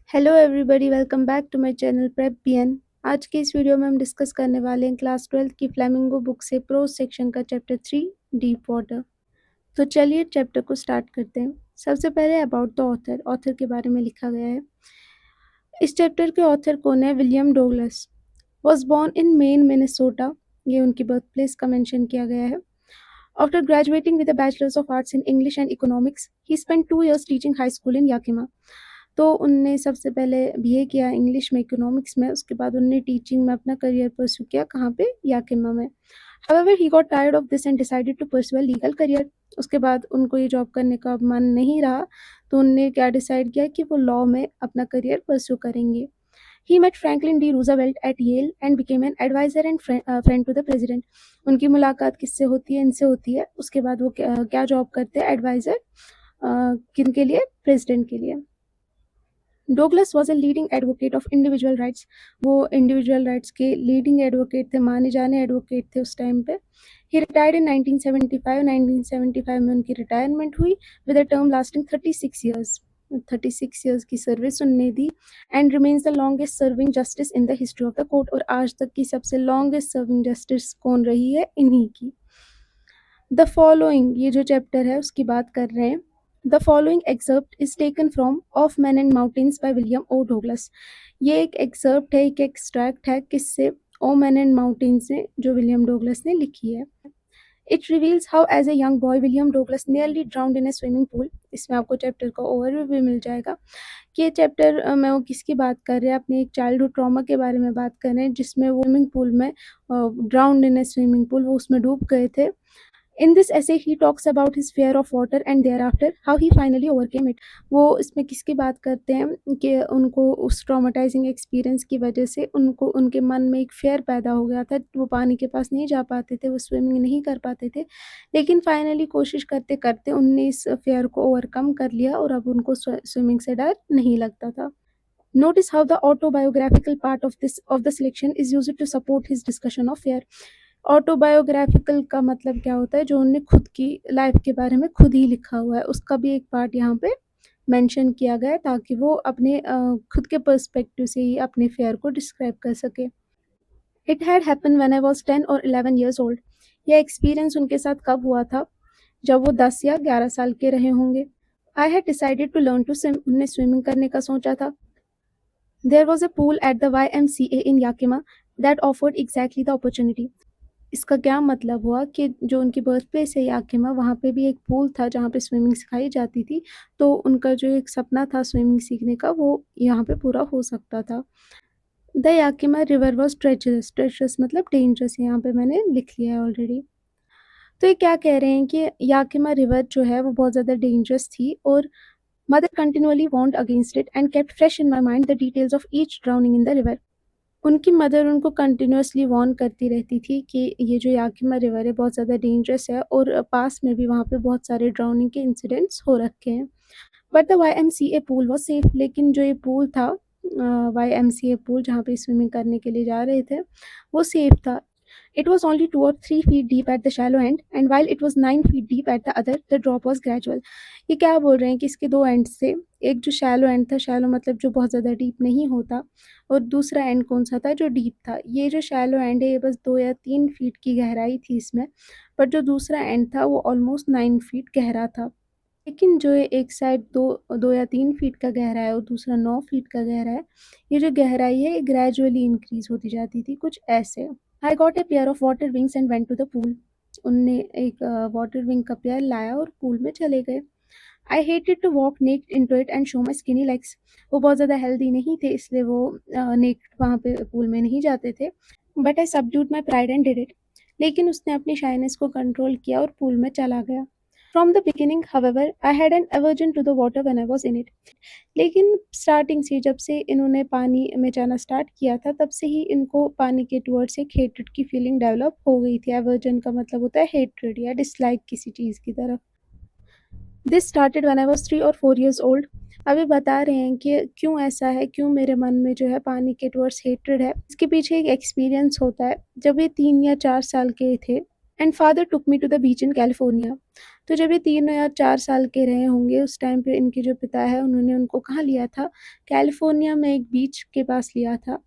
Hello everybody, welcome back to my channel prep BN. आज की इस वीडियो में हम डिस्कस करने वाले हैं क्लास 12th की फ्लेमिंगो बुक से प्रोज सेक्शन का चैप्टर 3 डीप वाटर। तो चलिए चैप्टर को स्टार्ट करते हैं। सबसे पहले अबाउट द ऑथर के बारे में लिखा गया है। इस चैप्टर के ऑथर कौन है? William Douglas was born in main Minnesota. ये उनकी बर्थ प्लेस का मेंशन किया गया है। After graduating with a Bachelor's of Arts in English and Economics, he spent 2 years teaching high school in Yakima. तो उनने सबसे पहले बीए किया इंग्लिश में, इकोनॉमिक्स में, उसके बाद उनने टीचिंग में अपना करियर परस्यू किया। कहाँ पे? याकिमा में। However, he got tired of this and decided to pursue a legal career. उसके बाद उनको ये जॉब करने का मन नहीं रहा, तो उनने क्या डिसाइड किया कि वो लॉ में अपना करियर परस्यू करेंगे। He met Franklin D. Roosevelt at Yale and became an advisor and friend to the president. उनकी मुलाकात किससे होती है? इनसे होती है। उसके बाद वो क्या जॉब करते हैं? एडवाइजर किन के लिए? प्रेसिडेंट के लिए। Douglas was a leading advocate of individual rights. वो इंडिविजुअल राइट्स के लीडिंग एडवोकेट थे, माने जाने एडवोकेट थे उस टाइम पे। ही रिटायर्ड इन 1975। 1975 में उनकी रिटायरमेंट हुई with a term lasting 36 years. 36 years की सर्विस उनने दी and remains the longest serving justice in the history of the court. और आज तक की सबसे लॉन्गेस्ट सर्विंग जस्टिस कौन रही है? इन्हीं की। द फॉलोइंग, ये जो चैप्टर है उसकी बात कर रहे हैं। The following excerpt is taken from of man and mountains by William O Douglas. ये एक एक्सर्प्ट है, एक एक्सट्रैक्ट है। किससे? ओ मैन एंड माउंटेन से, जो विलियम डोगलस ने लिखी है। It reveals how as a young boy William Douglas nearly drowned in a swimming pool. इसमें आपको चैप्टर का ओवरव्यू भी मिल जाएगा कि ये चैप्टर में वो किसकी बात कर रहे हैं? अपने एक चाइल्डहुड ट्रॉमा के बारे में बात कर रहे हैं, जिसमें वो स्विमिंग पूल में ड्राउन्ड इन ए स्विमिंग पूल, वो उसमें डूब गए थे। In this essay, he talks about his fear of water and thereafter how he finally overcame it. वो इसमें किसकी बात करते हैं कि उनको उस ट्रॉमेटाइजिंग एक्सपीरियंस की वजह से उनको उनके मन में एक फेयर पैदा हो गया था। वो पानी के पास नहीं जा पाते थे, वो स्विमिंग नहीं कर पाते थे, लेकिन फाइनली कोशिश करते करते उनने इस फेयर को ओवरकम कर लिया और अब उनको स्विमिंग से डर नहीं लगता था। Notice how the autobiographical part of the selection is used to support his discussion of fear. Autobiographical का मतलब क्या होता है? जो उन्होंने खुद की लाइफ के बारे में खुद ही लिखा हुआ है, उसका भी एक पार्ट यहाँ पे मेंशन किया गया है ताकि वो अपने खुद के पर्सपेक्टिव से ही अपने फेयर को डिस्क्राइब कर सके। It had happen when I was 10 और 11 ईयर्स ओल्ड। यह एक्सपीरियंस उनके साथ कब हुआ था? जब वो 10 या 11 साल के रहे होंगे। I had decided to learn to swim. उन्होंने स्विमिंग करने का सोचा था। There was a pool at the YMCA in Yakima that offered exactly the opportunity. इसका क्या मतलब हुआ कि जो उनकी बर्थ प्लेस है याकिमा, वहाँ पे भी एक पूल था जहाँ पे स्विमिंग सिखाई जाती थी। तो उनका जो एक सपना था स्विमिंग सीखने का, वो यहाँ पे पूरा हो सकता था। The Yakima river was treacherous. Treacherous मतलब डेंजरस, यहाँ पे मैंने लिख लिया है ऑलरेडी। तो ये क्या कह रहे हैं कि याकिमा रिवर जो है वो बहुत ज़्यादा डेंजरस थी और mother continually warned against it and kept fresh in my mind the details of each drowning in the river. उनकी मदर उनको कंटिन्यूअसली वार्न करती रहती थी कि ये जो याकिमा रिवर है बहुत ज़्यादा डेंजरस है और पास में भी वहाँ पे बहुत सारे ड्राउनिंग के इंसिडेंट्स हो रखे हैं। But the YMCA pool was safe. लेकिन जो ये पूल था, YMCA पूल जहाँ पे स्विमिंग करने के लिए जा रहे थे, वो सेफ था। It was only 2 or 3 feet deep at the shallow end, and while it was 9 feet deep at the other, the drop was gradual. ये क्या बोल रहे हैं कि इसके 2 एंड से, एक जो शैलो एंड था, शैलो मतलब जो बहुत ज़्यादा डीप नहीं होता, और दूसरा एंड कौन सा था? जो डीप था। ये जो शैलो एंड है ये बस 2 या 3 फीट की गहराई थी इसमें, पर जो दूसरा एंड था वो ऑलमोस्ट 9 फीट गहरा था। लेकिन जो ये एक साइड 2 या 3 फीट का गहरा है और दूसरा 9 फीट का गहरा है, ये जो गहराई है ये ग्रेजुअली इंक्रीज होती जाती थी, कुछ ऐसे। I got a pair of water wings and went to the pool. उनने एक वाटर विंग का पेयर लाया और पूल में चले गए। I hated to walk naked into it and show my skinny legs. वो बहुत ज़्यादा हेल्दी नहीं थे, इसलिए वो नेक्ड वहाँ पे पूल में नहीं जाते थे। But I subdued my pride and did it. लेकिन उसने अपनी शाइनेस को कंट्रोल किया और पूल में चला गया। From the beginning however I had an aversion to the water when I was in it. लेकिन स्टार्टिंग से, जब से इन्होंने पानी में जाना स्टार्ट किया था, तब से ही इनको पानी के टुवर्ड्स एक हेट्रेड की फीलिंग डेवलप हो गई थी। एवर्जन का मतलब होता है हेट्रेड या डिसलाइक किसी चीज़ की तरफ। This started when I was 3 और 4 इयर्स ओल्ड। अभी बता रहे हैं कि क्यों ऐसा है, क्यों मेरे मन में जो है पानी के टुवर्ड्स हेट्रेड है। इसके पीछे एक एक्सपीरियंस होता है। जब ये 3 या 4 साल के थे, and father took me to the beach in California. तो जब ये 3 या 4 साल के रहे होंगे उस टाइम पे इनके जो पिता है उन्होंने उनको कहाँ लिया था? कैलिफोर्निया में एक बीच के पास लिया था।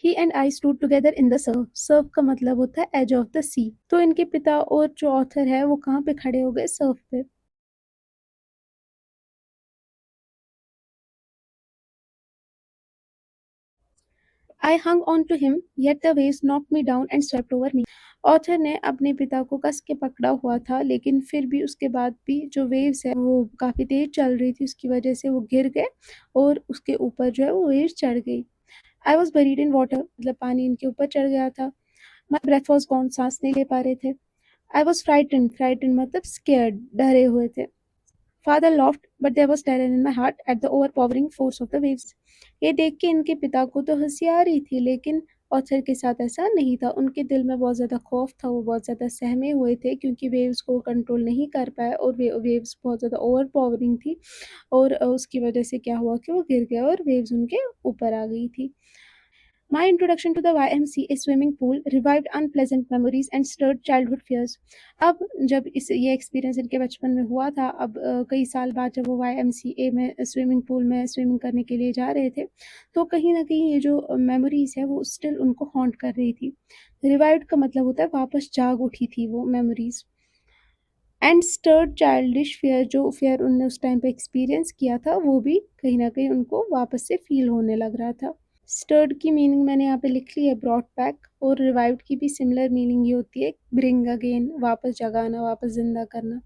He and I stood together in the surf. Surf का मतलब होता है एज ऑफ द सी। तो इनके पिता और जो ऑथर है वो कहाँ पे खड़े हो गए? सर्फ पे। I hung on to him yet the waves knocked me down and swept over me. Author ने अपने पिता को कस के पकड़ा हुआ था लेकिन फिर भी उसके बाद भी जो वेव्स है वो काफ़ी तेज चल रही थी उसकी वजह से वो गिर गए और उसके ऊपर जो है वो वेव्स चढ़ गई। I was buried in water मतलब पानी इनके ऊपर चढ़ गया था। माई ब्रेथ वॉज गॉन सांस नहीं ले पा रहे थे। आई वॉज फ्राइटन फ्राइटन मतलब स्केर्ड डरे हुए थे। Father laughed, but there was terror in my heart at the overpowering force of the waves. ये देख के इनके पिता को तो हंसी आ रही थी लेकिन ऑथर के साथ ऐसा नहीं था। उनके दिल में बहुत ज़्यादा खौफ था, वो बहुत ज़्यादा सहमे हुए थे क्योंकि वेव्स को कंट्रोल नहीं कर पाए और वेव्स बहुत ज़्यादा ओवरपावरिंग थी और उसकी वजह से क्या हुआ कि वो गिर गए और वेव्स उनके ऊपर आ गई थी। My introduction to the YMCA swimming pool revived unpleasant memories and stirred childhood fears. अब जब इस ये एक्सपीरियंस इनके बचपन में हुआ था, अब कई साल बाद जब वो YMCA में स्विमिंग पूल में स्विमिंग करने के लिए जा रहे थे, तो कहीं न कहीं ये जो मेमोरीज़ है वो स्टिल उनको हॉन्ट कर रही थी। रिवाइव्ड का मतलब होता है वापस जाग उठी थी वो memories. And stirred childish fear जो फियर उनने उस टाइम पे एक्सपीरियंस किया था, वो भी कहीं न कहीं उनको वापस से फ़ील होने लग रहा था। स्टर्ड की मीनिंग मैंने यहाँ पे लिख ली है ब्रॉट बैक और रिवाइव्ड की भी सिमिलर मीनिंग ये होती है ब्रिंग अगेन वापस जगाना वापस जिंदा करना।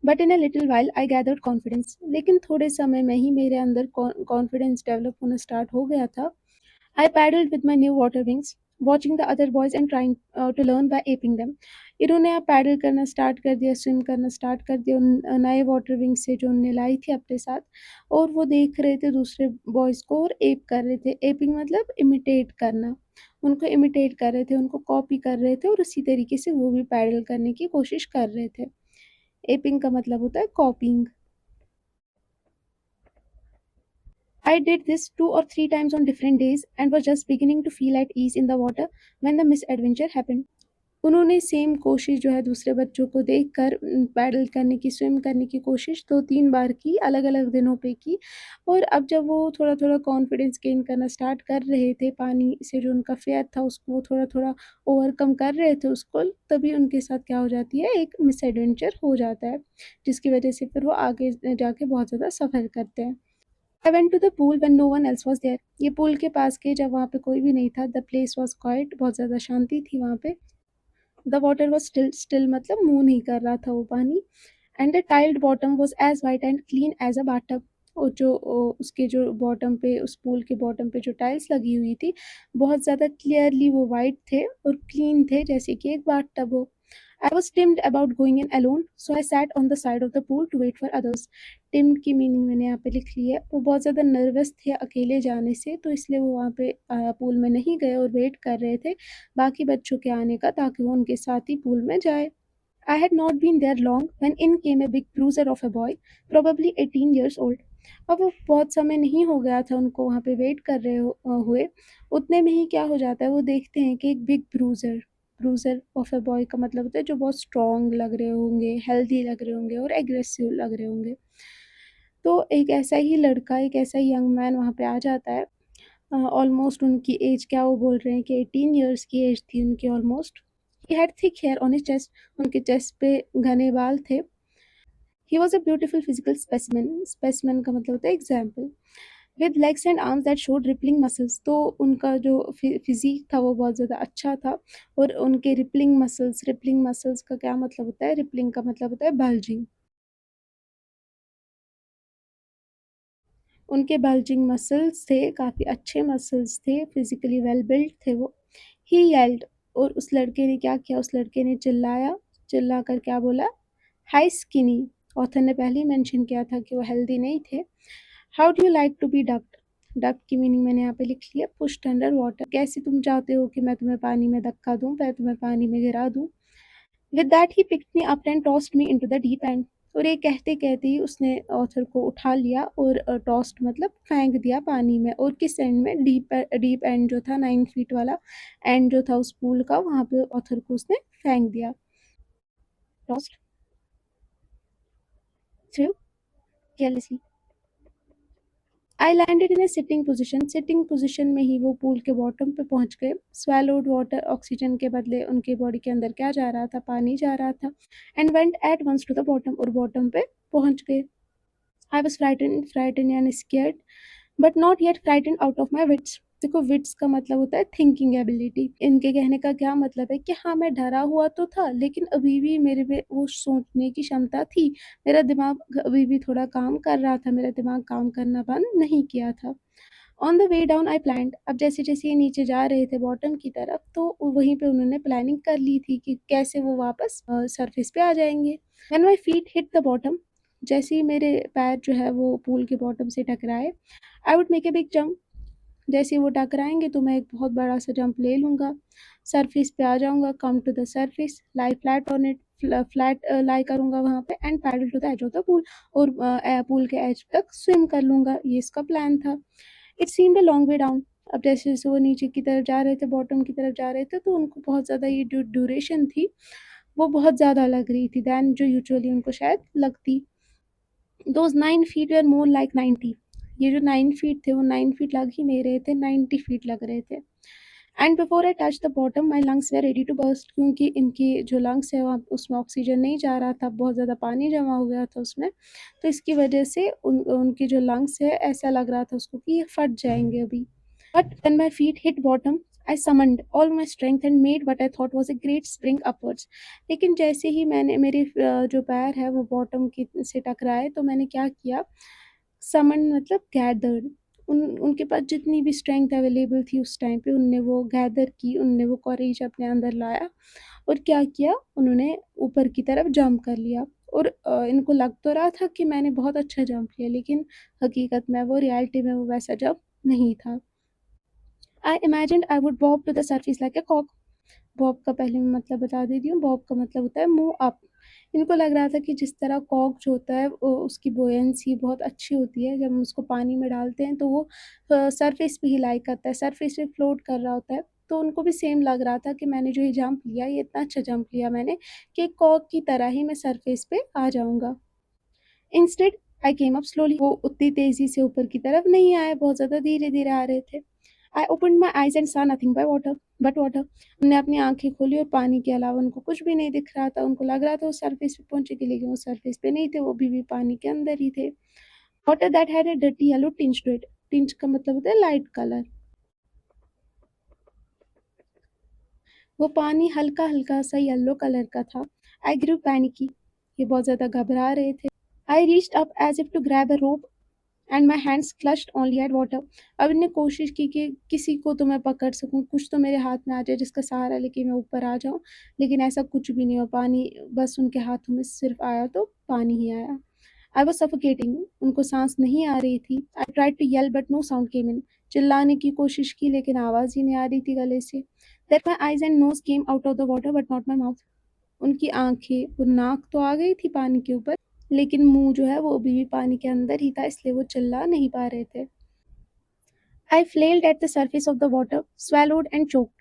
But in a little while I gathered confidence लेकिन थोड़े समय में ही मेरे अंदर कॉन्फिडेंस डेवलप होना स्टार्ट हो गया था। I paddled with my new water wings, watching the other boys and trying to learn by aping them. इन्होंने अब पैडल करना स्टार्ट कर दिया, स्विम करना स्टार्ट कर दिया उन नए वाटर विंग्स से जो उन्होंने लाई थी अपने साथ और वो देख रहे थे दूसरे बॉयज़ को और एप कर रहे थे। एपिंग मतलब इमिटेट करना। उनको इमिटेट कर रहे थे, उनको कॉपी कर रहे थे और उसी तरीके से वो भी पैडल करने की कोशिश कर रहे थे। एपिंग का मतलब होता है copying. I did this 2 or 3 times on different days and was just beginning to feel at ease in the water when the misadventure happened. उन्होंने सेम कोशिश जो है दूसरे बच्चों को देखकर पैडल करने की, स्विम करने की कोशिश 2-3 बार की, अलग-अलग दिनों पे की और अब जब वो थोड़ा-थोड़ा कॉन्फिडेंस गेन करना स्टार्ट कर रहे थे, पानी से जो उनका फ़ियर था उसको वो थोड़ा-थोड़ा ओवरकम कर रहे थे उसको, तभी उनके साथ क्या हो जाती है, एक मिसएडवेंचर हो जाता है, जिसकी वजह से फिर वो आगे जाके बहुत ज़्यादा सफ़र करते हैं। I went to the pool when no one else was there. ये पूल के पास गए जब वहाँ पे कोई भी नहीं था। द प्लेस वाज़ क्वाइट, बहुत ज़्यादा शांति थी वहाँ पे। The water was still, still मतलब मूव नहीं कर रहा था वो पानी and the tiled bottom was as white and clean as a bathtub. और जो उसके जो बॉटम पे उस पूल के बॉटम पे जो टाइल्स लगी हुई थी, बहुत ज़्यादा क्लियरली वो व्हाइट थे और क्लीन थे जैसे कि एक बाथटब हो। I was timid about going in alone, so I sat on the side of the pool to wait for others. Timid की मीनिंग मैंने यहाँ पे लिख ली है। वो बहुत ज़्यादा नर्वस थे अकेले जाने से, तो इसलिए वो वहाँ पे पूल में नहीं गए और वेट कर रहे थे बाकी बच्चों के आने का ताकि वो उनके साथ ही पूल में जाए। I had not been there long when in came a big bruiser of a boy, probably 18 years old. अब वो बहुत समय नहीं हो गया था उनको वहाँ पे वेट कर रहे हुए, उतने में ही क्या हो जाता है वो देखते हैं कि एक बिग ब्रूज़र ब्रूज़र ऑफ अ बॉय का मतलब होता है जो बहुत स्ट्रॉन्ग लग रहे होंगे, हेल्दी लग रहे होंगे और एग्रेसिव लग रहे होंगे। तो एक ऐसा ही लड़का, एक ऐसा ही यंग मैन वहाँ पे आ जाता है। ऑलमोस्ट उनकी एज क्या वो बोल रहे हैं कि 18 इयर्स की एज थी उनकी almost. He had thick hair on his chest, उनके चेस्ट पे घने बाल थे। He was a beautiful physical specimen, specimen का मतलब होता है example. With legs and arms that showed rippling muscles, तो उनका जो फिज़ीक था वो बहुत ज़्यादा अच्छा था और उनके रिपलिंग मसल्स का क्या मतलब होता है? रिपलिंग का मतलब होता है बल्जिंग। उनके बल्जिंग मसल्स थे, काफ़ी अच्छे मसल्स थे, फिज़िकली वेल बिल्ट थे वो। ही येल्ड, और उस लड़के ने क्या किया, उस लड़के ने चिल्लाया, चिल्लाकर क्या बोला? हाय स्किनी। ऑथर ने पहले ही मेंशन किया था कि वो हेल्दी नहीं थे। How do you like to be ducked? Duck की मीनिंग मैंने यहाँ पे लिख ली है, पुश्ड अंडर वाटर। कैसे तुम चाहते हो कि मैं तुम्हें पानी में धक्का दूँ, मैं तुम्हें पानी में गिरा दूँ? With that he picked me up and tossed me into the deep and. और ये कहते-कहते ही उसने ऑथर को उठा लिया और टॉस्ड मतलब फेंक दिया पानी में, और किस एंड में? डीप एंड जो था 9 फीट वाला एंड जो था उस पूल का, वहाँ पे ऑथर को उसने फेंक दिया। Tossed through carelessly. I landed in A sitting position. Sitting position में ही वो पूल के बॉटम पे पहुंच गए। स्वैलोड वाटर, ऑक्सीजन के बदले उनके बॉडी के अंदर क्या जा रहा था, पानी जा रहा था। And went at once to the bottom, और बॉटम पे पहुंच गए। आई वॉज फ्राइटन यानी scared, but not yet frightened out of my wits. देखो, विट्स का मतलब होता है थिंकिंग एबिलिटी। इनके कहने का क्या मतलब है कि हाँ, मैं डरा हुआ तो था, लेकिन अभी भी मेरे में वो सोचने की क्षमता थी। मेरा दिमाग अभी भी थोड़ा काम कर रहा था, मेरा दिमाग काम करना बंद नहीं किया था। On the way down I planned. अब जैसे-जैसे ये नीचे जा रहे थे बॉटम की तरफ, तो वहीं पे उन्होंने प्लानिंग कर ली थी कि कैसे वो वापस सरफेस पे आ जाएँगे। When my feet hit the bottom, जैसे ही मेरे पैर जो है वो पूल के बॉटम से टकराए, I would make a big jump. जैसे ही वो टकराएँगे तो मैं एक बहुत बड़ा-सा जंप ले लूँगा, सरफेस पे आ जाऊँगा, come to the surface, lie flat on it, flat lie करूँगा वहाँ पे, and paddle to the edge of the pool, और पूल के एज तक स्विम कर लूँगा। ये इसका प्लान था। It seemed a long way down. अब जैसे-जैसे वो नीचे की तरफ जा रहे थे, बॉटम की तरफ जा रहे थे, तो उनको बहुत ज़्यादा ये जो ड्यूरेशन थी, वो बहुत ज़्यादा लग रही थी दैन जो यूजुअली उनको शायद लगती। Those 9 feet were more like 90। ये जो 9 फीट थे, वो 9 फीट लग ही नहीं रहे थे, 90 फीट लग रहे थे। And before I touch the bottom, my lungs were ready to burst, क्योंकि इनकी जो लंग्स है वहाँ उसमें ऑक्सीजन नहीं जा रहा था, बहुत ज़्यादा पानी जमा हो गया था उसमें। तो इसकी वजह से उनकी जो लंग्स है, ऐसा लग रहा था उसको कि ये फट जाएंगे अभी। But when my feet hit bottom, I summoned all my strength and made what I thought was a great spring upwards. लेकिन जैसे ही मैंने मेरे जो पैर है वो बॉटम की से टकराए, तो मैंने क्या किया, समन मतलब गैदर्ड। उनके पास जितनी भी स्ट्रेंथ अवेलेबल थी उस टाइम पे, उनने वो गैदर की, उनने वो करेज अपने अंदर लाया, और क्या किया, उन्होंने ऊपर की तरफ जंप कर लिया। और इनको लग तो रहा था कि मैंने बहुत अच्छा जंप लिया, लेकिन हकीकत में वो रियलिटी में वो वैसा जंप नहीं था। I imagined I would bob to the surface like a कॉक। बॉब का पहले मैं मतलब बता देती हूँ। बॉब का मतलब होता है मूव अप। इनको लग रहा था कि जिस तरह कॉक जो होता है उसकी बुओयंसी बहुत अच्छी होती है, जब हम उसको पानी में डालते हैं तो वो सरफेस पे ही लाई करता है, सरफेस पे फ्लोट कर रहा होता है। तो उनको भी सेम लग रहा था कि मैंने जो ये जंप लिया, ये इतना अच्छा जंप लिया मैंने कि कॉक की तरह ही मैं सरफेस पे आ जाऊँगा। Instead I came up slowly. वो उतनी तेज़ी से ऊपर की तरफ नहीं आए, बहुत ज़्यादा धीरे-धीरे आ रहे थे। I opened my eyes and saw nothing but water. उन्होंने अपनी आँखें खोली और पानी के अलावा उनको कुछ भी नहीं दिख रहा था। उनको लग रहा था वो सरफेस पे पहुँचेंगे, लेकिन वो सरफेस पे नहीं थे, वो अभी भी पानी के अंदर ही थे। Water that had a dirty yellow tinge to it. Tinge का मतलब होता है लाइट कलर। वो पानी हल्का-हल्का सा येलो कलर का था। I grew panicky. ये बहुत ज़्यादा घबरा रहे थे। I reached up as if to grab a rope and my hands clutched only at water. अब इन्हें कोशिश की कि किसी को तो मैं पकड़ सकूँ, कुछ तो मेरे हाथ में आ जाए जिसका सहारा लेके मैं ऊपर आ जाऊँ, लेकिन ऐसा कुछ भी नहीं हुआ। पानी बस उनके हाथों में सिर्फ आया तो पानी ही आया। I was suffocating. उनको सांस नहीं आ रही थी। I tried to yell but no sound came in. चिल्लाने की कोशिश की, लेकिन आवाज़ ही नहीं आ रही थी गले से। That my eyes and nose came out of the water but not my mouth. उनकी आंखें और नाक तो आ गई थी पानी के ऊपर, लेकिन मुंह जो है वो अभी भी पानी के अंदर ही था, इसलिए वो चिल्ला नहीं पा रहे थे। I flailed at the surface of the water, swallowed and choked।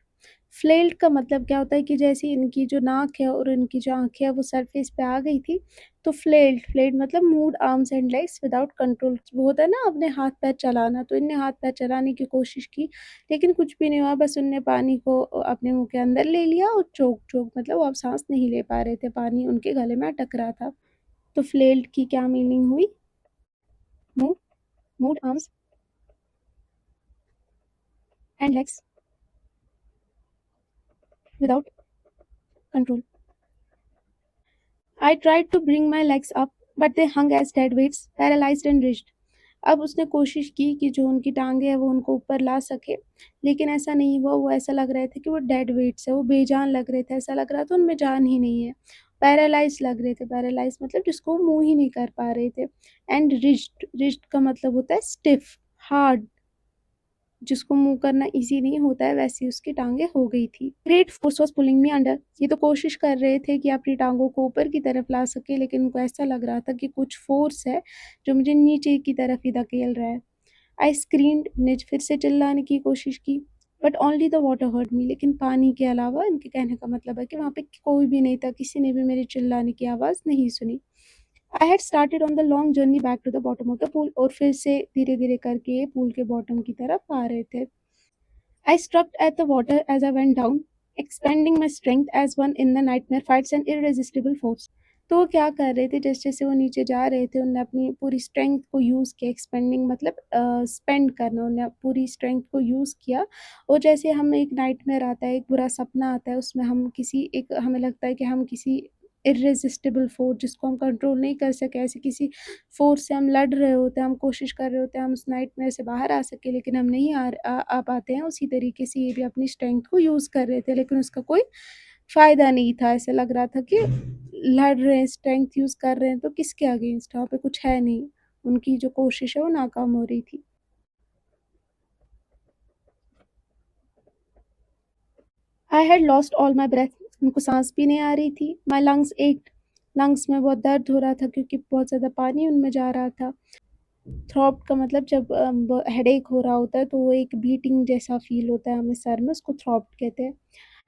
Flailed का मतलब क्या होता है कि जैसे इनकी जो नाक है और इनकी जो आँखें है वो सरफेस पे आ गई थी, तो फ्लेल्ड फ्लेल्ड मतलब moved arms and legs without control. वो होता है ना अपने हाथ पैर चलाना, तो इनने हाथ पैर चलाने की कोशिश की, लेकिन कुछ भी नहीं हुआ। बस उनने पानी को अपने मुँह के अंदर ले लिया, और चोक चोक मतलब वो अब साँस नहीं ले पा रहे थे, पानी उनके गले में अटक रहा था। तो फ्लेल्ड की क्या मीनिंग हुई? Move moved arms and legs without control. I tried to bring my legs up, but they hung as dead weights, paralyzed and rigid। अब उसने कोशिश की कि जो उनकी टाँगें हैं वो उनको ऊपर ला सके, लेकिन ऐसा नहीं हुआ। वो ऐसा लग रहे थे कि वो डेड वेट्स है, वो बेजान लग रहे थे, ऐसा लग रहा था उनमें जान ही नहीं है। पैरालाइज़ लग रहे थे, पैरालाइज़ मतलब जिसको मूव ही नहीं कर पा रहे थे। एंड रिजिड, रिजिड का मतलब होता है स्टिफ, हार्ड। जिसको मूव करना ईज़ी नहीं होता है, वैसी उसकी टाँगें हो गई थी। Great force was pulling me under. ये तो कोशिश कर रहे थे कि अपनी टाँगों को ऊपर की तरफ ला सकें, लेकिन उनको ऐसा लग रहा था कि कुछ फ़ोर्स है, जो मुझे नीचे की तरफ ही धकेल रहा है। I screamed. ने फिर से चिल्लाने की कोशिश की। But only the water hurt me, लेकिन पानी के अलावा इनके कहने का मतलब है कि वहाँ पे कोई भी नहीं था, किसी ने भी मेरे चिल्लाने की आवाज़ नहीं सुनी। I had started on the long journey back to the bottom of the pool, और फिर से धीरे-धीरे करके पूल के बॉटम की तरफ आ रहे थे। I struck at the water as I went down, expending my strength as one in the nightmare fights an irresistible force. तो वो क्या कर रहे थे, जैसे-जैसे वो नीचे जा रहे थे, उन्होंने अपनी पूरी स्ट्रेंथ को यूज़ किया। एक्सपेंडिंग मतलब स्पेंड करना, उन्होंने पूरी स्ट्रेंथ को यूज़ किया। और जैसे हमें एक नाइटमेयर आता है, एक बुरा सपना आता है, उसमें हम किसी एक हमें लगता है कि हम किसी इर्रेसिस्टिबल फोर्स, जिसको हम कंट्रोल नहीं कर सके, ऐसे किसी फोर्स से हम लड़ रहे होते हैं, हम कोशिश कर रहे होते हैं हम उस नाइटमेयर से बाहर आ सकें, लेकिन हम नहीं आ पाते हैं। उसी तरीके से ये भी अपनी स्ट्रेंथ को यूज़ कर रहे थे, लेकिन उसका कोई फ़ायदा नहीं था। ऐसा लग रहा था कि लड़ रहे हैं, स्ट्रेंथ यूज़ कर रहे हैं, तो किसके अगेंस्ट? वहाँ पे कुछ है नहीं। उनकी जो कोशिश है वो नाकाम हो रही थी। I had lost all my breath, उनको सांस भी नहीं आ रही थी। माई लंग्स एक्ड, लंग्स में बहुत दर्द हो रहा था क्योंकि बहुत ज़्यादा पानी उनमें जा रहा था। थ्रॉप का मतलब जब हेडेक हो रहा होता है तो वो एक बीटिंग जैसा फ़ील होता है हमें सर में, उसको थ्रॉप कहते हैं।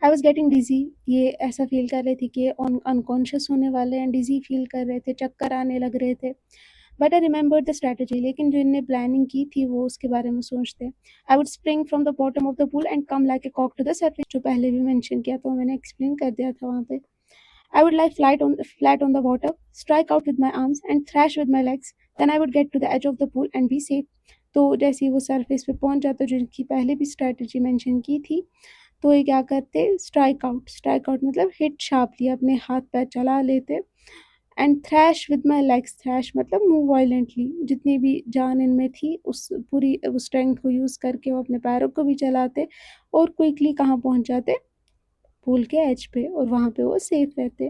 आई वाज़ गेटिंग डिज़ी, ये ऐसा फ़ील कर रहे थे कि ये अनकॉन्शियस होने वाले हैं, डिज़ी फ़ील कर रहे थे, चक्कर आने लग रहे थे। But I remembered the strategy, लेकिन जो इनने प्लानिंग की थी वो उसके बारे में सोचते। I would spring from the bottom of the pool and come like a कॉक टू द सरफेस, जो पहले भी मेंशन किया था, मैंने एक्सप्लेन कर दिया था वहाँ पे। I would lie flat on the water, strike out with my arms and thrash with my legs. Then I would get to the edge of the pool and be safe. तो जैसे ही वो surface पे पहुंच जाते, जो इनकी पहले भी स्ट्रैटेजी मेंशन की थी, तो ये क्या करते, स्ट्राइक आउट मतलब हिट शार्पली, अपने हाथ पैर चला लेते। And trash with my legs, trash मतलब मूव वायलेंटली, जितनी भी जान इनमें थी उस पूरी उस स्ट्रेंथ को यूज़ करके वो अपने पैरों को भी चलाते और क्विकली कहाँ पहुंच जाते, पूल के एज पे, और वहाँ पे वो सेफ रहते।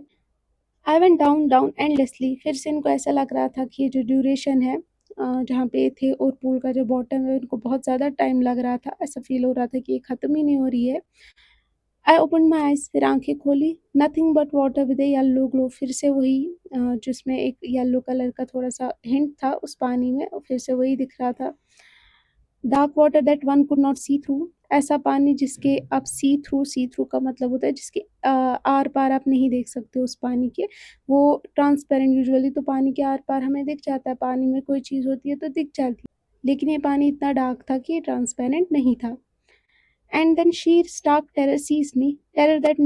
I went down down endlessly, फिर से इनको ऐसा लग रहा था कि ये जो ड्यूरेशन है जहाँ पे थे और पूल का जो बॉटम है, उनको बहुत ज़्यादा टाइम लग रहा था, ऐसा फ़ील हो रहा था कि ये ख़त्म ही नहीं हो रही है। आई ओपन्ड माई आइज़, फिर आँखें खोली, nothing but water with A yellow glow, फिर से वही जिसमें एक येलो कलर का थोड़ा-सा हिंट था उस पानी में, और फिर से वही दिख रहा था। Dark water that one could not see through, ऐसा पानी जिसके आप सी थ्रू का मतलब होता है जिसके आर-पार आप नहीं देख सकते उस पानी के। वो ट्रांसपेरेंट, यूजुअली तो पानी के आर-पार हमें दिख जाता है, पानी में कोई चीज़ होती है तो दिख जाती है। लेकिन ये पानी इतना डार्क था कि ये ट्रांसपेरेंट नहीं था। And then sheer stark terror seized me, terror that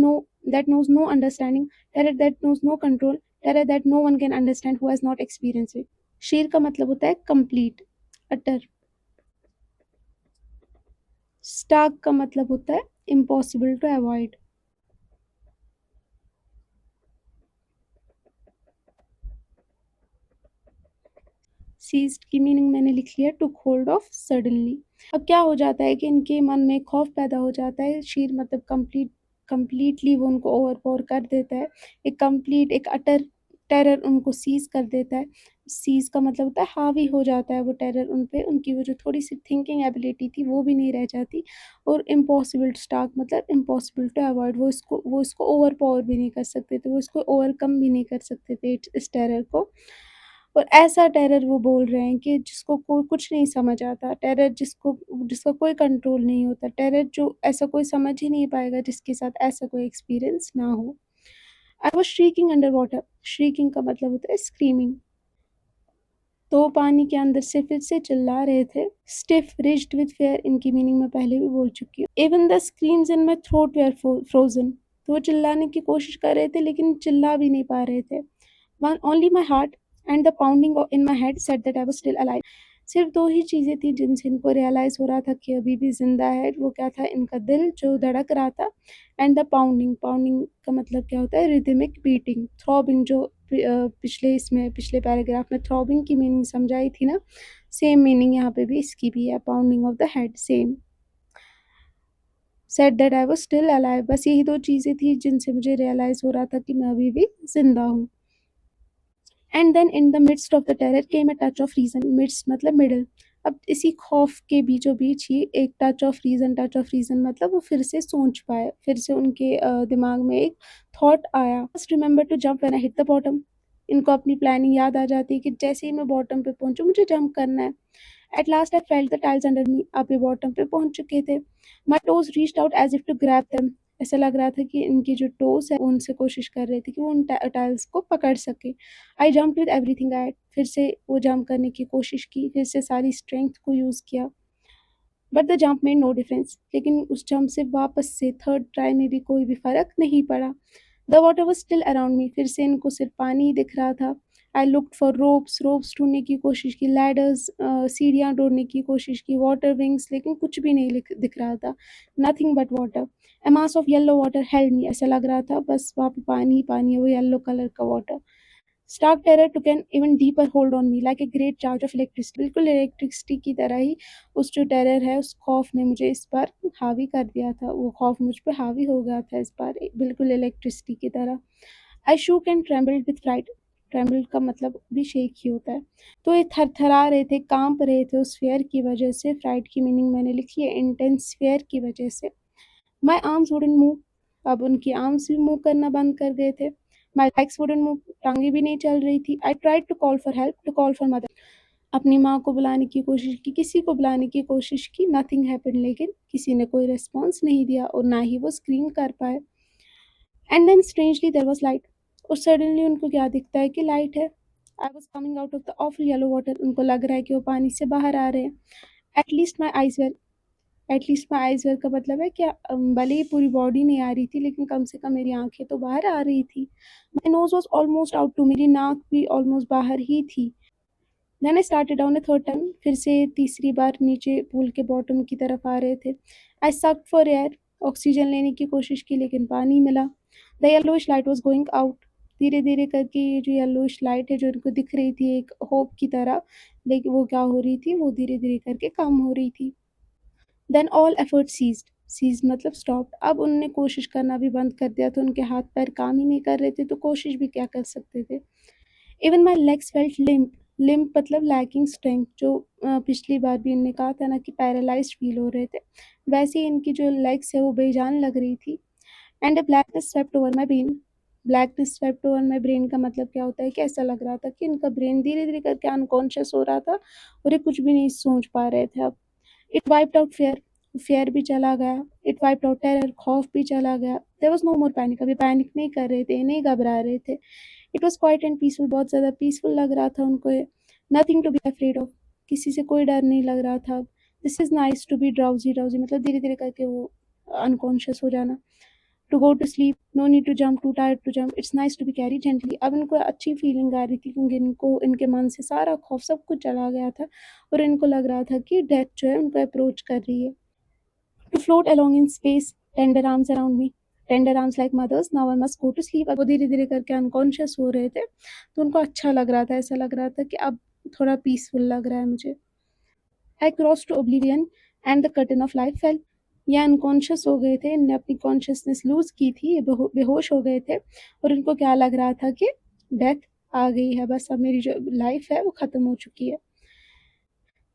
knows no understanding, terror that knows no control, terror that no one can understand who has not experienced it. Sheer का मतलब होता है complete, अटर। Stark का मतलब होता है impossible to avoid. Seized की meaning मैंने लिख लिया, टुक होल्ड ऑफ सडनली। अब क्या हो जाता है कि इनके मन में खौफ पैदा हो जाता है। शीर मतलब कंप्लीटली वो उनको ओवरपावर कर देता है। एक कंप्लीट, एक अटर टेरर उनको सीज़ कर देता है। सीज़ का मतलब होता है हावी हो जाता है वो टेरर उन पे, उनकी वो जो थोड़ी-सी थिंकिंग एबिलिटी थी वो भी नहीं रह जाती। और इम्पॉसिबल टू स्टार्क मतलब इम्पॉसिबल टू अवॉइड, वो इसको ओवरपावर भी नहीं कर सकते थे, वो इसको ओवरकम भी नहीं कर सकते थे इस टेरर को। और ऐसा टेरर वो बोल रहे हैं कि जिसको कोई कुछ नहीं समझ आता, टेरर जिसका कोई कंट्रोल नहीं होता, टेरर जो ऐसा कोई समझ ही नहीं पाएगा जिसके साथ ऐसा कोई एक्सपीरियंस ना हो। I was shrieking under water, shrieking का मतलब होता है स्क्रीमिंग। तो वो पानी के अंदर से फिर से चिल्ला रहे थे। स्टिफ रिज्ड विद फियर, इनकी मीनिंग मैं पहले भी बोल चुकी हूँ। Even the screams in my throat were frozen, तो वो चिल्लाने की कोशिश कर रहे थे लेकिन चिल्ला भी नहीं पा रहे थे। One only my heart and the pounding in my head said that I was still alive. सिर्फ दो ही चीज़ें थी जिनसे इनको रियलाइज़ हो रहा था कि अभी भी ज़िंदा है। वो क्या था, इनका दिल जो धड़क रहा था, एंड द पाउंडिंग, पाउंडिंग का मतलब क्या होता है, रिदमिक बीटिंग। थ्रॉबिंग जो पिछले पैराग्राफ में थ्रॉबिंग की मीनिंग समझाई थी ना, सेम मीनिंग यहाँ पे भी इसकी भी है, pounding of the head same. Said that I was still alive, बस यही दो चीज़ें थी जिनसे मुझे रियलाइज़ हो रहा था कि मैं अभी भी ज़िंदा हूँ। And then in the midst of the terror came a touch of reason, midst मतलब मिडल। अब इसी खौफ के बीचों-बीच ही एक टच ऑफ रीज़न मतलब वो फिर से सोच पाए, फिर से उनके दिमाग में एक थॉट आया। Just remember to jump when I hit the bottom, इनको अपनी प्लानिंग याद आ जाती है कि जैसे ही मैं बॉटम पे पहुँचूँ मुझे जंप करना है। At last I felt the tiles under me. अब ये बॉटम पे पहुंच चुके थे. My toes reached out as if to grab them. ऐसा लग रहा था कि इनकी जो टोस है उनसे कोशिश कर रहे थे कि वो उन टाइल्स को पकड़ सके. I jumped with everything I had. फिर से वो जंप करने की कोशिश की, फिर से सारी स्ट्रेंथ को यूज़ किया. But the jump made no difference. लेकिन उस जंप से वापस से थर्ड ट्राई में भी कोई भी फ़र्क नहीं पड़ा. The water was still around me. फिर से इनको सिर्फ पानी ही दिख रहा था. आई लुक्ड फॉर रोप्स ढूंढने की कोशिश की, लैडर्स, सीढ़ियाँ ढूंढने की कोशिश की, वाटर विंग्स, लेकिन कुछ भी नहीं दिख रहा था. Nothing but water. A mass of yellow water held मी. ऐसा लग रहा था बस वहाँ पे पानी ही पानी है, वो येलो कलर का water. Stark terror took an even deeper hold on me, like a great charge of electricity. बिल्कुल इलेक्ट्रिसिटी की तरह ही उस जो टेरर है, उस खौफ ने मुझे इस बार हावी कर दिया था. वो खौफ मुझ पे हावी हो गया था इस बार, बिल्कुल इलेक्ट्रिसिटी की तरह. I shook and trembled with fright. Tremble का मतलब भी शेक ही होता है. तो ये थरथरा रहे थे, कांप रहे थे उस फेयर की वजह से. फ्राइट की मीनिंग मैंने लिखी है इंटेंस फेयर की वजह से. My arms wouldn't move. अब उनकी आर्म्स भी मूव करना बंद कर गए थे. My legs wouldn't move. टांगे भी नहीं चल रही थी. I tried to call for help, to call for mother. अपनी माँ को बुलाने की कोशिश की, किसी को बुलाने की कोशिश की. Nothing happened. लेकिन किसी ने कोई रिस्पॉन्स नहीं दिया और ना ही वो स्क्रीम कर पाए. And then strangely there was light. और सडनली उनको क्या दिखता है कि लाइट है. I was coming out of the awful yellow water. उनको लग रहा है कि वो पानी से बाहर आ रहे हैं. At least my eyes were. At least my eyes were का मतलब है कि भले ही पूरी बॉडी नहीं आ रही थी, लेकिन कम से कम मेरी आँखें तो बाहर आ रही थी. My nose was almost out too. मेरी नाक भी ऑलमोस्ट बाहर ही थी. Then I started down a third time. फिर से तीसरी बार नीचे पूल के बॉटम की तरफ आ रहे थे. आई सक्ड फॉर एयर. ऑक्सीजन लेने की कोशिश की, लेकिन पानी मिला. The yellowish light was going out. धीरे धीरे करके ये जो येलोइश लाइट है जो इनको दिख रही थी एक होप की तरह, लेकिन वो क्या हो रही थी, वो धीरे धीरे करके कम हो रही थी. Then all effort ceased. Ceased मतलब स्टॉप्ड. अब उन्होंने कोशिश करना भी बंद कर दिया था. उनके हाथ पैर काम ही नहीं कर रहे थे, तो कोशिश भी क्या कर सकते थे. Even my legs felt limp. Limp मतलब लैकिंग स्ट्रेंथ. जो पिछली बार भी इनने कहा था ना कि पैरालाइज्ड फील हो रहे थे, वैसे ही इनकी जो लेग्स है वो बेजान लग रही थी. And a blackness swept over my brain. Blackness swept over my brain का मतलब क्या होता है कि ऐसा लग रहा था कि इनका ब्रेन धीरे धीरे करके अनकॉन्शियस हो रहा था और ये कुछ भी नहीं सोच पा रहे थे अब. It wiped out fear. Fear भी चला गया. It wiped out terror. खौफ भी चला गया. There was no more panic. अभी पैनिक नहीं कर रहे थे, नहीं घबरा रहे थे. It was quiet and peaceful. बहुत ज़्यादा पीसफुल लग रहा था उनको ये. Nothing to be afraid of. किसी से कोई डर नहीं लग रहा था. This is nice to be drowsy. Drowsy मतलब धीरे धीरे करके वो अनकॉन्शियस हो जाना. To go to sleep. No need to jump. Too tired to jump. It's nice to be carry gently. अब इनको अच्छी फीलिंग आ रही थी क्योंकि इनको इनके मन से सारा खौफ सब कुछ चला गया था और इनको लग रहा था कि डेथ जो है उनको अप्रोच कर रही है. To float along in space. Tender arms around me. Tender arms like mother's. Now I must go to sleep. अब वो धीरे धीरे करके अनकॉन्शियस हो रहे थे, तो उनको अच्छा लग रहा था. ऐसा लग रहा था कि अब थोड़ा पीसफुल लग रहा है मुझे. I crossed to oblivion and the curtain of life fell. ये अनकॉन्शियस हो गए थे. इनने अपनी कॉन्शियसनेस लूज की थी. ये बेहोश हो गए थे और इनको क्या लग रहा था कि डेथ आ गई है, बस अब मेरी जो लाइफ है वो ख़त्म हो चुकी है.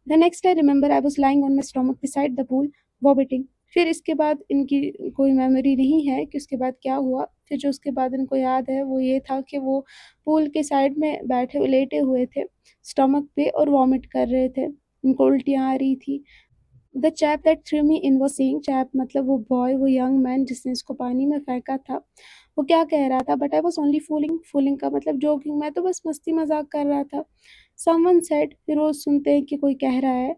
The next I remember I was lying on my stomach beside the pool vomiting. फिर इसके बाद इनकी कोई मेमोरी नहीं है कि उसके बाद क्या हुआ. फिर जो उसके बाद इनको याद है वो ये था कि वो पूल के साइड में बैठे लेटे हुए थे स्टमक पे और वॉमिट कर रहे थे. इनको उल्टियाँ आ रही थी. The chap that through me in was saying. Chap मतलब वो बॉय, वो यंग मैन जिसने इसको पानी में फेंका था, वो क्या कह रहा था. But I was only fooling. Fooling का मतलब जोकिंग. मैं तो बस मस्ती मजाक कर रहा था. Someone said. फिर रोज सुनते हैं कि कोई कह रहा है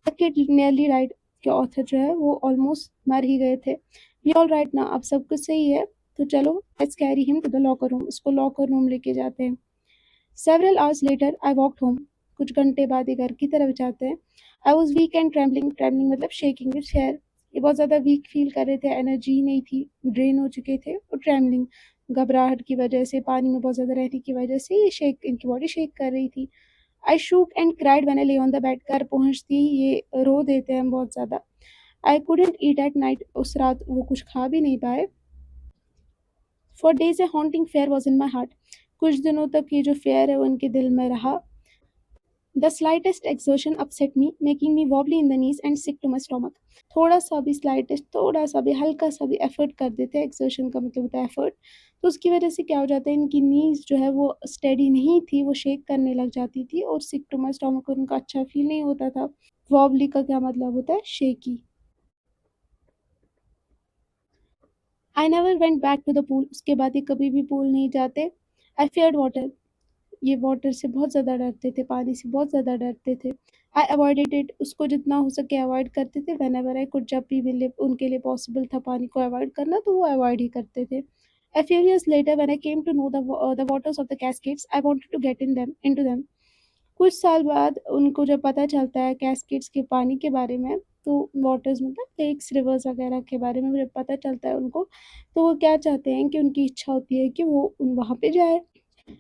द किड नियरली डाइड. कि ऑथर जो है वो ऑलमोस्ट मर ही गए थे. वी ऑल राइट ना. अब सब कुछ सही है तो चलो let's carry him to the locker room. उसको लॉकर रूम लेके जाते हैं. Several hours later I walked home. कुछ घंटे बाद ये घर की तरफ जाते हैं. I was weak and trembling. Trembling मतलब शेकिंग विथ फेयर. ये बहुत ज़्यादा वीक फील कर रहे थे. एनर्जी नहीं थी. ड्रेन हो चुके थे. और ट्रेम्बलिंग घबराहट की वजह से, पानी में बहुत ज़्यादा रहने की वजह से ये शेक, इनकी बॉडी शेक कर रही थी. I shook and cried when I lay on the bed. घर पहुँचती ही ये रो देते हैं बहुत ज़्यादा. I couldn't eat at night. उस रात वो कुछ खा भी नहीं पाए. For days A haunting fair was in my heart. कुछ दिनों तक ये जो फेयर है वो इनके दिल में रहा. The slightest exertion upset me, making me wobbly in the knees and sick to my stomach. थोड़ा सा भी स्लाइटेस्ट, थोड़ा सा भी, हल्का सा भी एफर्ट कर देते हैं. एक्सर्शन का मतलब होता है एफर्ट. तो उसकी वजह से क्या हो जाता है, इनकी नीज़ जो है वो स्टेडी नहीं थी, वो शेक करने लग जाती थी और सिक टू माई स्टमक उनका अच्छा फ़ील नहीं होता था। वॉबली का क्या मतलब होता है? Shaky. I never went back to the pool, उसके बाद ये कभी भी पूल नहीं जाते। आई फियर्ड वाटर, ये वाटर से बहुत ज़्यादा डरते थे, पानी से बहुत ज़्यादा डरते थे। आई अवॉइडेड इट, उसको जितना हो सके अवॉइड करते थे। व्हेनेवर आई कुड, जब भी मिले उनके लिए पॉसिबल था पानी को अवॉइड करना तो वो अवॉइड ही करते थे। A few years later, when I came to know the waters of the Cascades, I wanted to get into them. कुछ साल बाद उनको जब पता चलता है कैस्केड्स के पानी के बारे में, तो वाटर्स मतलब लेक्स, रिवर्स वगैरह के बारे में जब पता चलता है उनको, तो वो क्या चाहते हैं कि उनकी इच्छा होती है कि वो वहाँ पे जाए।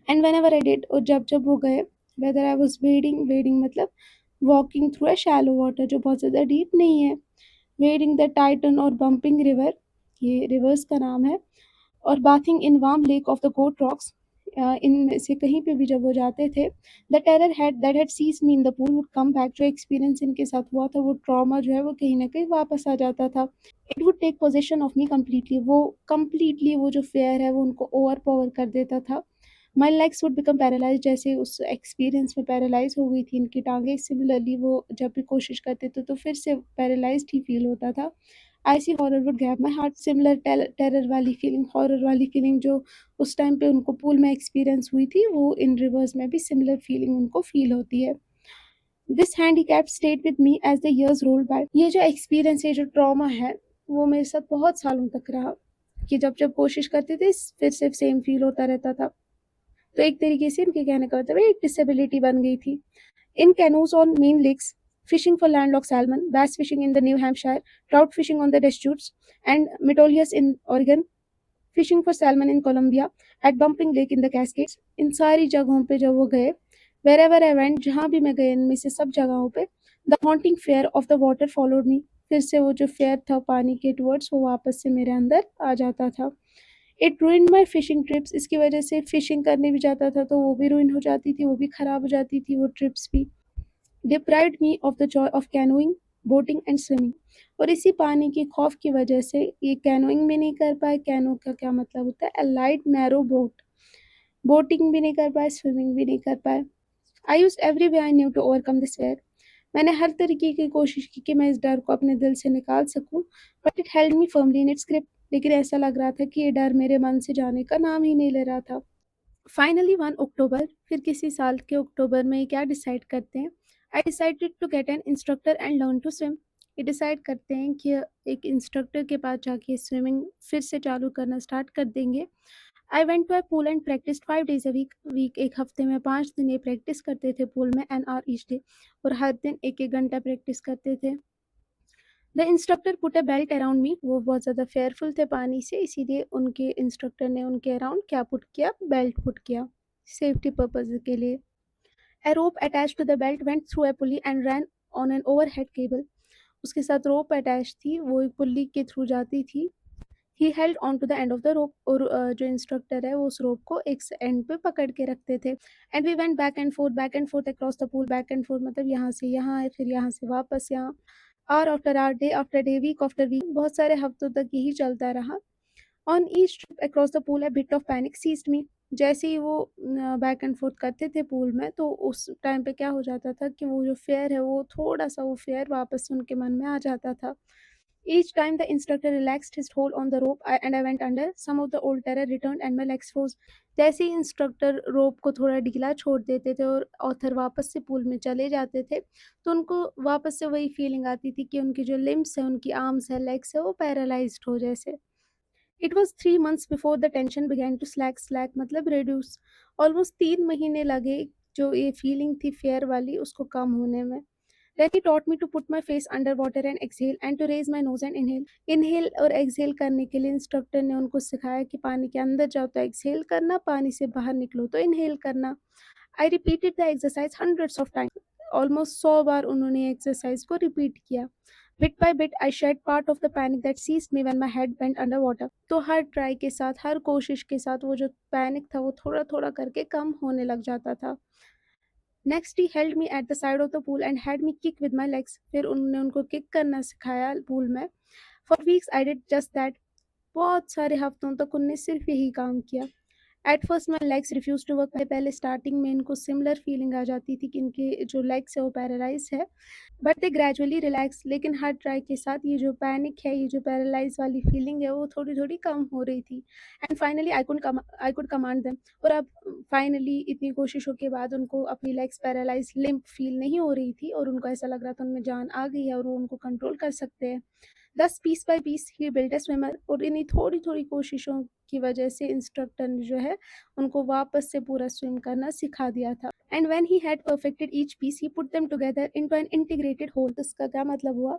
एंड व्हेनेवर आई डिड, और जब वो गए, whether I was wading, wading मतलब walking through a shallow water जो बहुत ज़्यादा डीप नहीं है, वेडिंग द टाइटन और बम्पिंग रिवर, ये रिवर्स का नाम है, और bathing in warm lake of the Goat Rocks, इनमें से कहीं पे भी जब वो जाते थे, the terror had that had seized me in the pool would come back, जो एक्सपीरियंस इनके साथ हुआ था, वो ट्रॉमा जो है वो कहीं न कहीं वापस आ जाता था। It would take possession of me completely, वो कंप्लीटली वो जो फ़ियर है वो उनको ओवरपावर कर देता था। My legs would become paralysed, जैसे उस एक्सपीरियंस में पैरालाइज़ हो गई थी इनकी टाँगें, सिमिलरली वो जब भी कोशिश करते थे तो फिर से पैरालाइज़्ड ही फ़ील होता था। I see horror would grab my heart, similar terror वाली फीलिंग, हॉरर वाली फीलिंग जो उस टाइम पे उनको पूल में एक्सपीरियंस हुई थी, वो इन रिवर्स में भी सिमिलर फीलिंग उनको फ़ील होती है। This handicap stayed with me as the years rolled bye, ये जो एक्सपीरियंस है, जो ट्रॉमा है, वो मेरे साथ बहुत सालों तक रहा, कि जब-जब कोशिश करते थे फिर से सेम फ़ील होता रहता था। तो एक तरीके से इनके कहने का मतलब है एक डिसेबिलिटी बन गई थी। In canoes on Maine lakes, fishing for landlocked salmon, bass fishing in the New Hampshire, trout fishing on the Deschutes and Metolius in Oregon, fishing for salmon in Columbia, at Bumping Lake in the Cascades, इन सारी जगहों पे जब वो गए, wherever I went, जहाँ भी मैं गए इनमें से सब जगहों पे, the haunting fair of the water followed me, फिर से वो जो फेयर था पानी के टुवर्ड्स वो वापस से मेरे अंदर आ जाता था। It ruined my fishing trips, इसकी वजह से फिशिंग करने भी जाता था तो वो भी रूइन हो जाती थी, वो भी खराब हो जाती थी वो ट्रिप्स भी। Deprived me of the Joy of canoeing, boating and swimming, और इसी पानी के खौफ की वजह से ये कैनोइंग भी नहीं कर पाए। कैनो का क्या मतलब होता है? A light narrow boat. Boating भी नहीं कर पाए, स्विमिंग भी नहीं कर पाए। I used every way I knew to overcome this fear, मैंने हर तरीके की कोशिश की कि मैं इस डर को अपने दिल से निकाल सकूं, but it held me firmly in its grip, लेकिन ऐसा लग रहा था कि ये डर मेरे मन से जाने का नाम ही नहीं ले रहा था। फाइनली 1 अक्टूबर, फिर किसी साल के अक्टूबर में ये क्या डिसाइड करते हैं, I decided to get an instructor and learn to swim, ये डिसाइड करते हैं कि एक इंस्ट्रक्टर के पास जाके स्विमिंग फिर से चालू करना स्टार्ट कर देंगे। I went to a pool and practice 5 days a week, एक हफ्ते में 5 दिन ये प्रैक्टिस करते थे पूल में, एन आवर ईच डे, और हर दिन एक एक घंटा प्रैक्टिस करते थे। The instructor put a belt around me, वो बहुत ज़्यादा फेयरफुल थे पानी से, इसीलिए उनके इंस्ट्रक्टर ने उनके अराउंड क्या पुट किया, बेल्ट पुट किया सेफ्टी पर्पज के लिए। A rope attached to the belt went through a pulley and ran on an overhead cable, उसके साथ रोप अटैच थी, वो एक पुल्ली के थ्रू जाती थी। He held on to the end of the rope, और जो इंस्ट्रक्टर है वो उस रोप को एक एंड पे पकड़ के रखते थे। And we went back and forth across the pool, back and forth मतलब यहाँ से यहाँ है, फिर यहाँ से वापस यहाँ, hour after hour, day after day, week after week, बहुत सारे हफ्तों तक यही चलता रहा। On each trip across the pool a bit of panic seized me, जैसे ही वो बैक एंड फोर्थ करते थे पूल में, तो उस टाइम पे क्या हो जाता था कि वो जो फेयर है वो थोड़ा सा वो फेयर वापस से उनके मन में आ जाता था। Each time the instructor relaxed his hold on the rope and I went under, some of the old terror return and my legs froze, जैसे ही इंस्ट्रक्टर रोप को थोड़ा ढीला छोड़ देते थे और ऑथर वापस से पूल में चले जाते थे, तो उनको वापस से वही फीलिंग आती थी कि उनकी जो लिम्स है, उनकी आर्म्स है, लेग्स है, वो पैरालाइज्ड हो जैसे। It was 3 months before the tension began to slack मतलब रिड्यूस, ऑलमोस्ट 3 महीने लगे जो ये फीलिंग थी फेयर वाली उसको कम होने में। Then he taught me to put my face under water and exhale and to raise my nose and inhale. Inhale और exhale करने के लिए इंस्ट्रक्टर ने उनको सिखाया कि पानी के अंदर जाओ तो exhale करना, पानी से बाहर निकलो तो inhale करना। I repeated the exercise hundreds of times. Almost 100 बार उन्होंने एक्सरसाइज को रिपीट किया। Bit by bit, I shed part of the panic that seized me when my head went underwater. तो हर ट्राई के साथ, हर कोशिश के साथ वो जो पैनिक था वो थोड़ा थोड़ा करके कम होने लग जाता था। Next he held me at the side of the pool and had me kick with my legs, फिर उन्होंने उनको किक करना सिखाया पूल में। For weeks I did just that, बहुत सारे हफ्तों तक उनने सिर्फ यही काम किया। At first my legs refuse to work. पहले स्टार्टिंग में इनको सिमिलर फीलिंग आ जाती थी कि इनके जो लेग्स है वो पैरालाइज है, बट दे ग्रेजुअली रिलैक्स। लेकिन हर ट्राई के साथ ये जो पैनिक है, ये जो पैरालाइज वाली फीलिंग है, वो थोड़ी थोड़ी कम हो रही थी। And finally I could command them. और अब फाइनली इतनी कोशिशों के बाद उनको अपनी लेग्स पैरालाइज लिम्प फील नहीं हो रही थी और उनको ऐसा लग रहा था उनमें जान आ गई है और वो उनको कंट्रोल कर सकते हैं। Thus piece by piece he built a swimmer. और इन्हीं थोड़ी थोड़ी कोशिशों की वजह से इंस्ट्रक्टर ने जो है उनको वापस से पूरा स्विम करना सिखा दिया था। And when he had perfected each piece he put them together into an integrated whole. तो इसका क्या मतलब हुआ,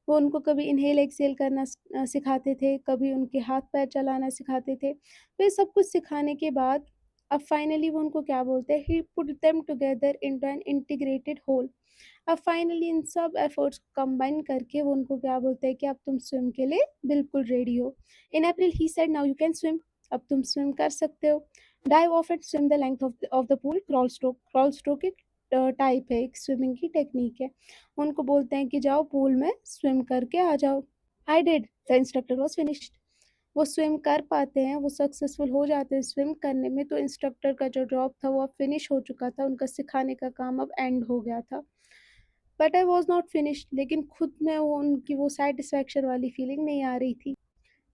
वो उनको कभी इनहेल एक्सेल करना सिखाते थे, कभी उनके हाथ पैर चलाना सिखाते थे। तो ये सब कुछ सिखाने के बाद अब फाइनली वो उनको क्या बोलते हैं, he put them together into an integrated whole. अब फाइनली इन सब एफर्ट्स को कंबाइन करके वो उनको क्या बोलते हैं कि अब तुम स्विम के लिए बिल्कुल रेडी हो। In April he said now you can swim. अब तुम स्विम कर सकते हो। Dive off and swim the length of the pool. Crawl stroke एक टाइप है, एक स्विमिंग की टेक्निक है। उनको बोलते हैं कि जाओ पूल में स्विम करके आ जाओ। I did. The instructor was finished. वो स्विम कर पाते हैं, वो सक्सेसफुल हो जाते हैं स्विम करने में। तो इंस्ट्रक्टर का जो जॉब था वो अब फिनिश हो चुका था, उनका सिखाने का काम अब एंड हो गया था। But I was not finished. लेकिन खुद में वो उनकी वो सेटिस्फैक्शन वाली फीलिंग नहीं आ रही थी।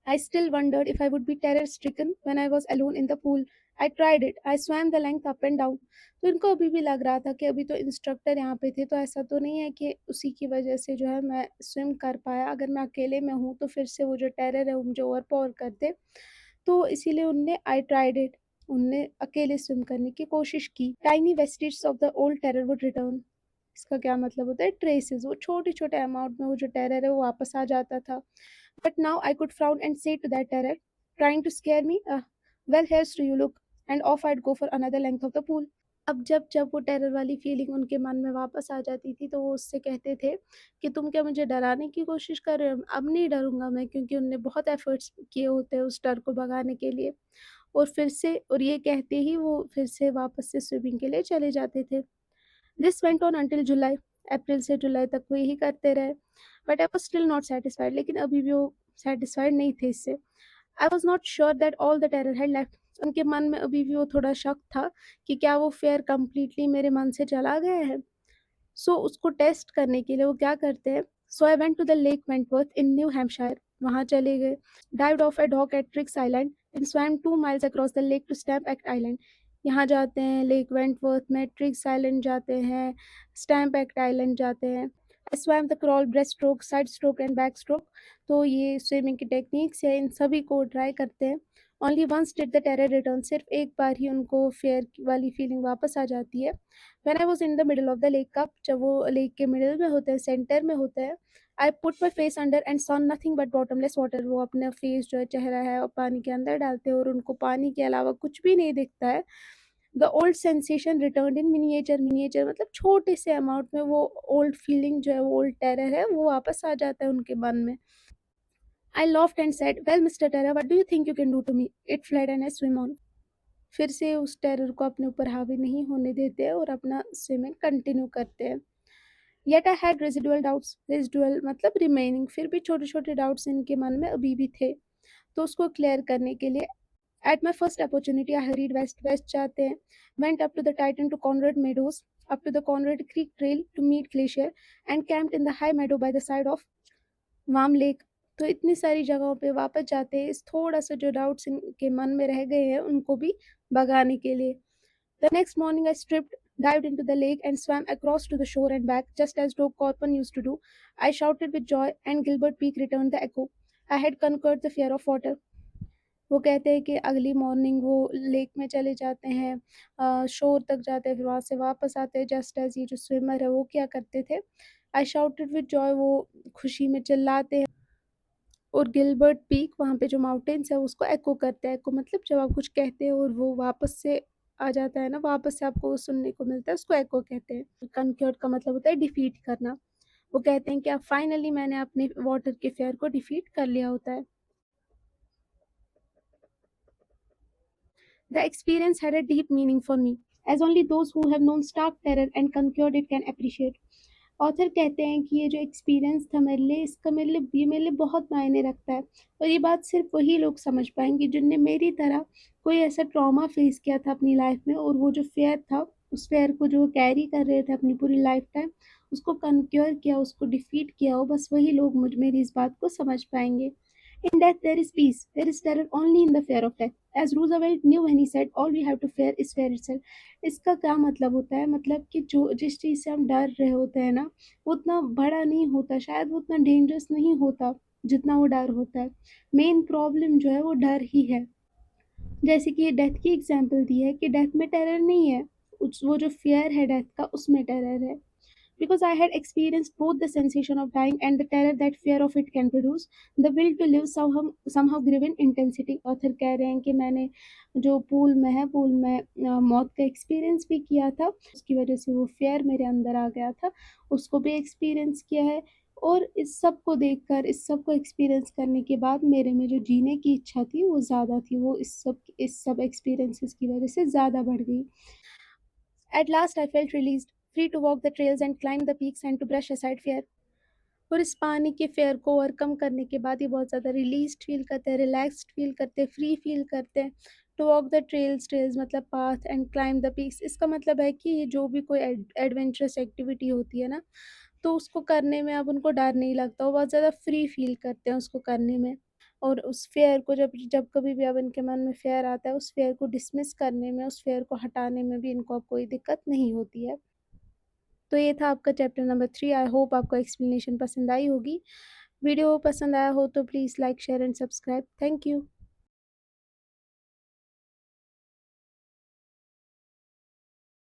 I still wondered if I would be terror stricken when I was alone in the pool. I tried it. I swam the length up and down. तो इनको अभी भी लग रहा था कि अभी तो इंस्ट्रक्टर यहाँ पे थे, तो ऐसा तो नहीं है कि उसी की वजह से जो है मैं स्विम कर पाया। अगर मैं अकेले में हूँ तो फिर से वो जो टेरर है वो मुझे ओवरपावर कर दे। तो इसीलिए उनने आई ट्राइड इट, उनने अकेले स्विम करने की कोशिश की। Tiny wastage of the old terror would return. इसका क्या मतलब होता है, ट्रेसेस, वो छोटे छोटे अमाउंट में वो जो टेरर है वो वापस आ जाता था। But now I could frown and say to that terror, trying to scare me, well, here's to you, look, and off I'd go for another length of the pool. अब जब जब वो टेरर वाली फीलिंग उनके मन में वापस आ जाती थी तो वो उससे कहते थे कि तुम क्या मुझे डराने की कोशिश कर रहे हो। अब नहीं डरूंगा मैं, क्योंकि उनने बहुत एफर्ट्स किए होते हैं उस डर को भगाने के लिए। और फिर से, और ये कहते ही वो फिर से वापस से स्विमिंग के लिए चले जाते थे। दिस वेंट ऑन अंटिल जुलाई। अप्रैल से जुलाई तक वो यही करते रहे। But I was still not satisfied. लेकिन अभी भी वो सेटिस्फाइड नहीं थे इससे। I was not sure that all the terror had left. उनके मन में अभी भी वो थोड़ा शक था कि क्या वो फेयर कंप्लीटली मेरे मन से चला गया है। सो उसको टेस्ट करने के लिए वो क्या करते हैं, so I went to the lake Wentworth in New Hampshire. वहाँ चले गए। Dived off at hawk at Triggs Island and swam 2 miles across the lake to Stamp Act Island. यहाँ जाते हैं लेक वेंटवर्थ में, ट्रिक्स आइलैंड जाते हैं, Stamp Act Island जाते हैं। I swam the crawl, breast stroke, side stroke and back stroke. तो ये स्विमिंग की टेक्निक्स है, इन सभी को ट्राई करते हैं। Only once did the terror return. सिर्फ एक बार ही उनको फेयर वाली फीलिंग वापस आ जाती है। When I was in the middle of the lake cup. जब वो लेक के मिडल में होते हैं, सेंटर में होते हैं। I put my face under and saw nothing but bottomless water. वो अपना फेस जो है, चेहरा है, और पानी के अंदर डालते हैं और उनको पानी के अलावा कुछ भी नहीं दिखता है। The old sensation return in miniature. Miniature मतलब छोटे से अमाउंट में वो ओल्ड फीलिंग जो है, वो ओल्ड टेरर है, वो वापस आ जाता है उनके मन में। I laughed and said, well mister terror, what do you think you can do to me. It flood and I swim on. फिर से उस टेरर को अपने ऊपर हावी नहीं होने देते हैं और अपना स्विमिंग कंटिन्यू करते हैं। Yet I had residual doubts. Residual मतलब रिमेनिंग, फिर भी छोटे छोटे डाउट्स इनके मन में अभी भी थे। तो उसको क्लियर करने के लिए at my first opportunity I hurried west. West जाते हैं। Went up to the Tieton to Conrad Meadows, up to the Conrad Creek trail to meet glacier and camped in the high meadow by the side of warm lake. तो इतनी सारी जगहों पे वापस जाते हैं, इस थोड़ा सा जो डाउट्स इनके मन में रह गए हैं उनको भी भगाने के लिए। The next morning I stripped, dived into the lake and swam across to the shore and back, just as Doc Corpon used to do. I shouted with joy and Gilbert Peak returned the echo. I had conquered the fear of water. वो कहते हैं कि अगली morning वो lake में चले जाते हैं, शोर तक जाते हैं, फिर वहाँ से वापस आते हैं, जस्ट एज ये जो स्विमर है वो क्या करते थे, आई शाउटेड विद जॉय, वो खुशी में चिल्लाते हैं। और गिलबर्ट पीक वहाँ पे जो माउंटेन्स है उसको एको करते हैं। एको मतलब जब आप कुछ कहते हो और वो वापस से आ जाता है ना, वापस से आपको वो सुनने को मिलता है, उसको एको कहते हैं। कनक्योर्ड का मतलब होता है डिफीट करना। वो कहते हैं कि अब फाइनली मैंने अपने वाटर के फेयर को डिफीट कर लिया होता है। The experience had a deep meaning for me, as only those who have known stark terror and conquered it can appreciate. Author कहते हैं कि ये जो एक्सपीरियंस था मेरे लिए, इसका मेरे लिए बहुत मायने रखता है, और ये बात सिर्फ वही लोग समझ पाएंगे जिनने मेरी तरह कोई ऐसा ट्रॉमा फेस किया था अपनी लाइफ में, और वो जो फेयर था, उस फेयर को जो कैरी कर रहे थे अपनी पूरी लाइफ टाइम, उसको कन्क्योर किया, उसको डिफीट किया हो, बस वही लोग मेरी इस बात को समझ पाएंगे. In death there is peace. There is terror only in the fear of death. As Roosevelt knew when he said, "All we have to fear is fear itself." इसका क्या मतलब होता है? मतलब कि जो जिस चीज़ से हम डर रहे होते हैं ना, वो उतना बड़ा नहीं होता, शायद वो उतना डेंजरस नहीं होता, जितना वो डर होता है. मेन प्रॉब्लम जो है वो डर ही है. जैसे कि डेथ की एग्जांपल दी है कि डेथ में टेरर नहीं है, वो जो फियर है डेथ का, उसमें टेरर है. Because I had experienced both the sensation of dying and the terror that fear of it can produce, the will to live somehow grew in intensity. Author कह रहे हैं कि मैंने जो पूल में मौत का एक्सपीरियंस भी किया था, उसकी वजह से वो फेयर मेरे अंदर आ गया था, उसको भी एक्सपीरियंस किया है. और इस सब को देखकर, इस सब को एक्सपीरियंस करने के बाद मेरे में जो जीने की इच्छा थी वो ज़्यादा थी, वो इस सब एक्सपीरियंसेस की वजह से ज़्यादा बढ़ गई. At last I felt released, free to walk the trails and climb the peaks and to brush aside fear. और इस पानी के फेयर को ओवरकम करने के बाद ये बहुत ज़्यादा रिलीज्ड फील करते हैं, रिलैक्स्ड फील करते हैं, फ्री फील करते हैं. टू वॉक द ट्रेल्स मतलब path, and climb the peaks, इसका मतलब है कि ये जो भी कोई एडवेंचरस एक्टिविटी होती है ना, तो उसको करने में अब उनको डर नहीं लगता, वो बहुत ज़्यादा फ्री फील करते हैं उसको करने में. और उस फेयर को जब जब कभी भी अब इनके मन में फेयर आता है, उस फेयर को डिसमिस करने में, उस फेयर को हटाने में भी इनको अब कोई दिक्कत नहीं होती है. तो ये था आपका चैप्टर नंबर 3. आई होप आपको एक्सप्लेनेशन पसंद आई होगी. वीडियो पसंद आया हो तो please like, share and subscribe. Thank you.